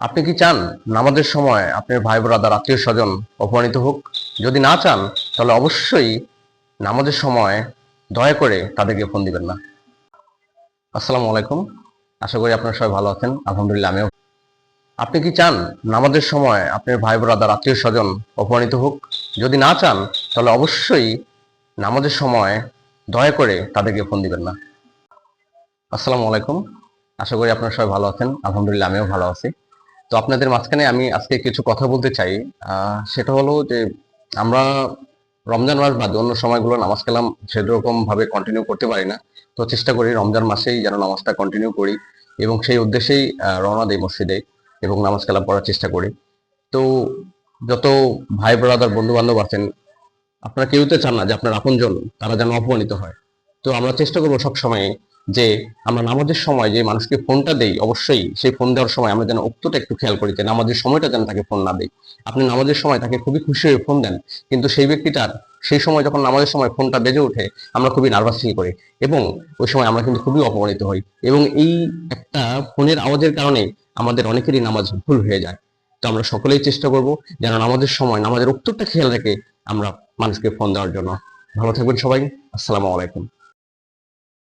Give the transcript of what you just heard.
আপনি কি চান নামাজের সময় আপনার ভাই ব্রাদার আত্মীয় স্বজন অপমানিত হোক? যদি না চান তাহলে অবশ্যই নামাজের সময় দয়া করে তাদেরকে ফোন দিবেন না। আসসালামু আলাইকুম। আশা করি আপনারা সবাই ভালো আছেন। আলহামদুলিল্লাহ আমিও। আপনি কি চান নামাজের সময় আপনার ভাই ব্রাদার আত্মীয় স্বজন অপমানিত হোক? যদি না চান তাহলে অবশ্যই নামাজের সময় দয়া করে তাদেরকে ফোন দিবেন না। আসসালামু আলাইকুম। আশা করি আপনারা সবাই ভালো আছেন। আলহামদুলিল্লাহ আমিও ভালো আছি। তো আপনাদের মাঝখানে আমি আজকে কিছু কথা বলতে চাই। সেটা হলো যে আমরা রমজান মাস বাদে অন্য সময়গুলো নামাজ কালাম সেরকম ভাবে কন্টিনিউ করতে পারি না। তো চেষ্টা করি রমজান মাসেই যেন নামাজটা কন্টিনিউ করি এবং সেই উদ্দেশ্যেই রওনা দেই মসজিদে এবং নামাজ কালাম পড়ার চেষ্টা করি। তো যত ভাই ব্রাদার বন্ধু বান্ধব আছেন, আপনারা কেউ তো চান না যে আপনার আপনজন তারা যেন অপমানিত হয়। তো আমরা চেষ্টা করবো সবসময় যে আমরা নামাজের সময় যে মানুষকে ফোনটা দেই, অবশ্যই সেই ফোন দেওয়ার সময় আমরা যেন উক্তটা একটু খেয়াল করি যে নামাজের সময়টা যেন তাকে ফোন না দেই। আপনি নামাজের সময় তাকে খুবই খুশি হয়ে ফোন দেন, কিন্তু সেই ব্যক্তিটার সেই সময় যখন নামাজের সময় ফোনটা বেজে ওঠে আমরা খুবই নার্ভাস ফিল করি এবং ওই সময় আমরা কিন্তু খুবই অপমানিত হই এবং এই একটা ফোনের আওয়াজের কারণে আমাদের অনেকেরই নামাজ ভুল হয়ে যায়। তো আমরা সকলেই চেষ্টা করব যেন নামাজের সময় নামাজের উত্তরটা খেয়াল রেখে আমরা মানুষকে ফোন দেওয়ার জন্য। ভালো থাকবেন সবাই। আসসালামু আলাইকুম।